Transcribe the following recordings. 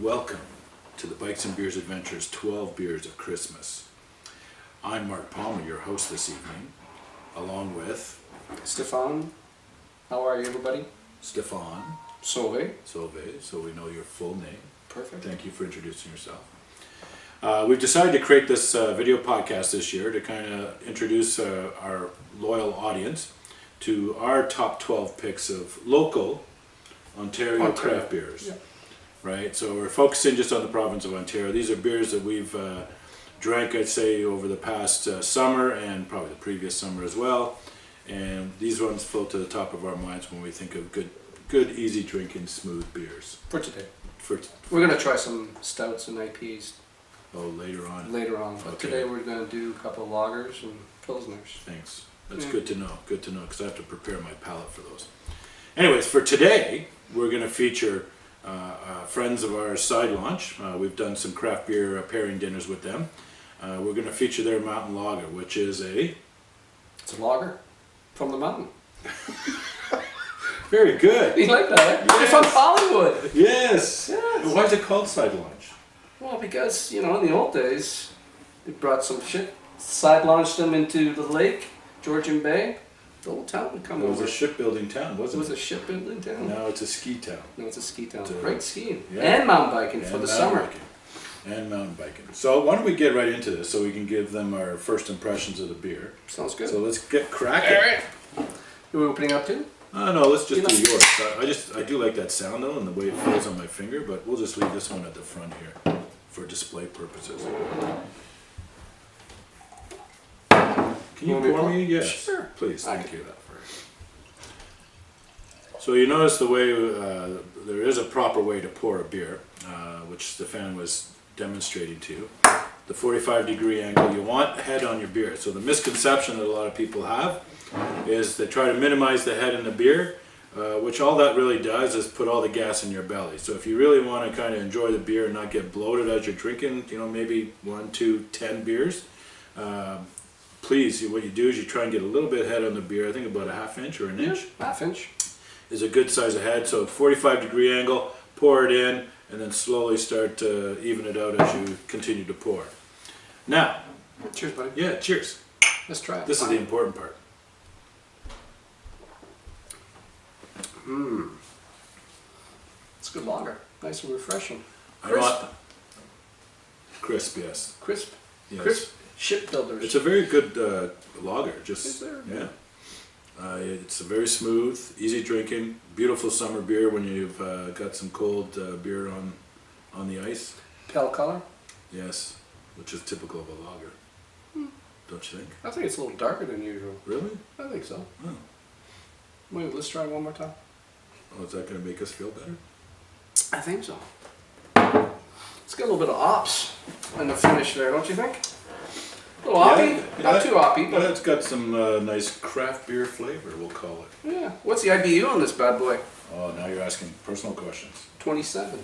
Welcome to the Bikes and Beers Adventures 12 Beers of Christmas. I'm Mark Palmer, your host this evening, along with Stefan. How are you, everybody? Stefan Sauvé. Sauvé, so we know your full name. Perfect. Thank you for introducing yourself. We've decided to create this video podcast this year to kind of introduce our loyal audience to our top 12 picks of local Ontario craft beers. Yeah. Right, so we're focusing just on the province of Ontario. These are beers that we've drank, I'd say, over the past summer and probably the previous summer as well. And these ones float to the top of our minds when we think of good, easy drinking, smooth beers. For today. We're going to try some stouts and IPAs later on. But Okay. today we're going to do a couple of lagers and pilsners. Thanks. That's good to know, because I have to prepare my palate for those. Anyways, for today, we're going to feature friends of ours, Side Launch. We've done some craft beer pairing dinners with them. We're going to feature their Mountain Lager, which is It's a lager from the mountain. very good. You like that? You're from Hollywood. Yes. Yes. Why is it called Side Launch? Well, because, in the old days, they brought some shit, side launched them into the lake, Georgian Bay. The whole town would come It was over. a shipbuilding town, It wasn't was it? a shipbuilding town. Now it's a ski town. No, it's a ski town. It's a- Great skiing. Yeah. And mountain biking for And the mountain summer. biking. And mountain biking. So why don't we get right into this so we can give them our first impressions of the beer. Sounds good. So let's get cracking. Alright. Are we opening up too? No, let's just do yours. I do like that sound though and the way it feels on my finger, but we'll just leave this one at the front here for display purposes. Can you pour me? Yes. Sure. Please, I thank can you. do that first. So you notice the way there is a proper way to pour a beer, which Stefan was demonstrating to you. The 45-degree angle, you want head on your beer. So the misconception that a lot of people have is they try to minimize the head in the beer, which all that really does is put all the gas in your belly. So if you really want to kind of enjoy the beer and not get bloated as you're drinking, maybe 1, 2, 10 beers, please, what you do is you try and get a little bit head on the beer. I think about a ½ inch or an inch. Half inch. Is a good size of head. So 45-degree angle, pour it in, and then slowly start to even it out as you continue to pour. Now, Cheers, buddy. yeah, cheers. Let's try it. This is the important part. It's a good lager. Nice and refreshing. Crisp. Crisp, yes. Crisp. Yes. Crisp. Shipbuilders. It's a very good lager. Is there? Yeah. It's a very smooth, easy drinking, beautiful summer beer when you've got some cold beer on the ice. Pale color. Yes, which is typical of a lager. Don't you think? I think it's a little darker than usual. Really? I think so. Oh. Wait, let's try it one more time. Oh, is that going to make us feel better? I think so. It's got a little bit of hops in the finish there, don't you think? A little hoppy. Not too hoppy, But but it's got some nice craft beer flavor, we'll call it. yeah. What's the IBU on this bad boy? Oh, now you're asking personal questions. 27.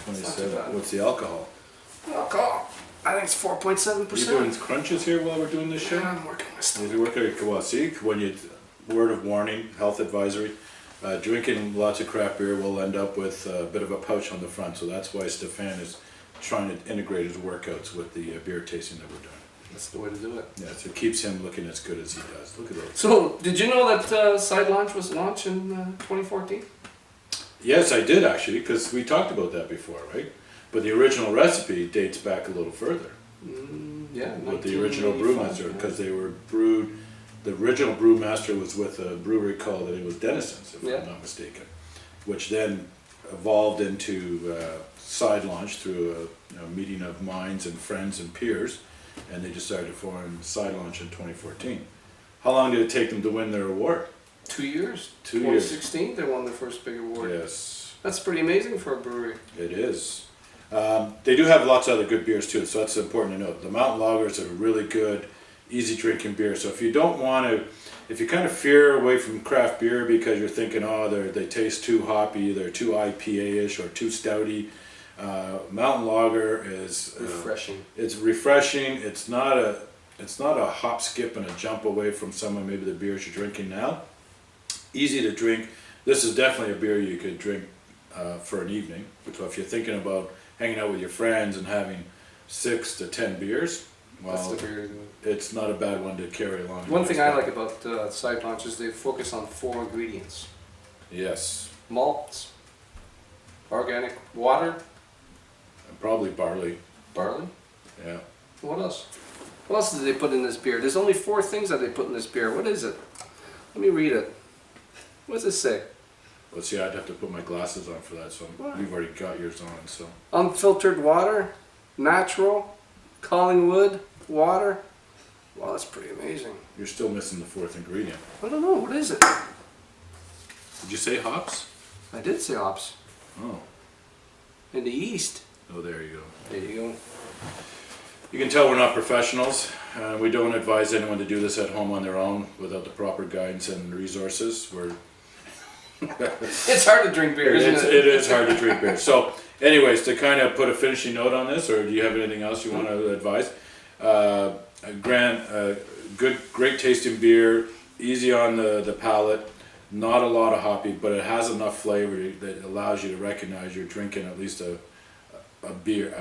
27. bad. What's the alcohol? Alcohol. I think it's Are you 4.7%. doing crunches here while we're doing this show? I'm working my As stomach. you work at, well, see, when you, word of warning, health advisory, drinking lots of craft beer will end up with a bit of a pouch on the front, so that's why Stefan is trying to integrate his workouts with the beer tasting that we're doing. That's the way to do it. Yeah, so it keeps him looking as good as he does. Look at those. So, did you know that Side Launch was launched in 2014? Yes, I did actually, because we talked about that before, right? But the original recipe dates back a little further. Yeah, With the original 1985, brewmaster, yeah. because they were brewed. The original brewmaster was with a brewery called, it was Denison's, if Yeah. I'm not mistaken, which then evolved into Side Launch through a meeting of minds and friends and peers, and they decided to form Side Launch in 2014. How long did it take them to win their award? 2 years. 2 years. 2016, they won their first big award. Yes, That's pretty amazing for a brewery. it is. They do have lots of other good beers too, so that's important to note. The Mountain Lager is a really good, easy drinking beer. So if you don't want to, if you kind of fear away from craft beer because you're thinking, oh, they taste too hoppy, they're too IPA-ish or too stouty, Mountain Lager is Refreshing. It's refreshing. It's not a hop, skip, and a jump away from some of maybe the beers you're drinking now. Easy to drink. This is definitely a beer you could drink for an evening. So if you're thinking about hanging out with your friends and having 6 to 10 beers, That's well, the beer. it's not a bad one to carry along. One thing I like about side launch is they focus on 4 ingredients: Yes, malts, organic water, and probably barley. barley. Yeah. What else? What else did they put in this beer? There's only 4 things that they put in this beer. What is it? Let me read it. What does it say? Let's see. I'd have to put my glasses on for that. So Why? you've already got yours on. So Unfiltered water, natural, Collingwood water. Wow, that's pretty amazing. you're still missing the 4th ingredient. I don't know. What is it? Did you say hops? I did say hops. Oh. In the yeast. Oh, there you go. There you go. You can tell we're not professionals. We don't advise anyone to do this at home on their own without the proper guidance and resources. It's hard to drink beer, isn't it? It is hard to drink beer. So, anyways, to kind of put a finishing note on this, or do you have anything else you want to advise? Great tasting beer, easy on the palate, not a lot of hoppy, but it has enough flavor that allows you to recognize you're drinking at least a beer.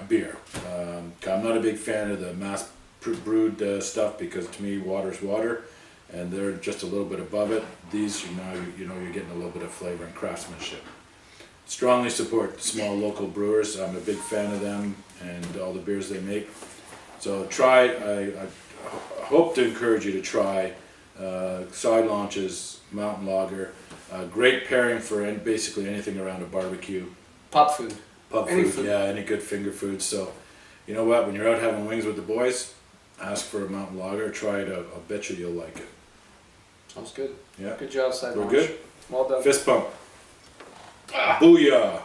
I'm not a big fan of the mass brewed stuff because to me water's water, and they're just a little bit above it. These, you're getting a little bit of flavor and craftsmanship. Strongly support small local brewers. I'm a big fan of them and all the beers they make. So try. I hope to encourage you to try side launches, mountain lager. Great pairing for basically anything around a barbecue. Pop food. Pub Any food, food. yeah, any good finger food. So, you know what? When you're out having wings with the boys, ask for a mountain lager. Try it. I'll bet you'll like it. Sounds good. Yeah. Good job, side We're launch. good? Well done. Fist pump. Booyah!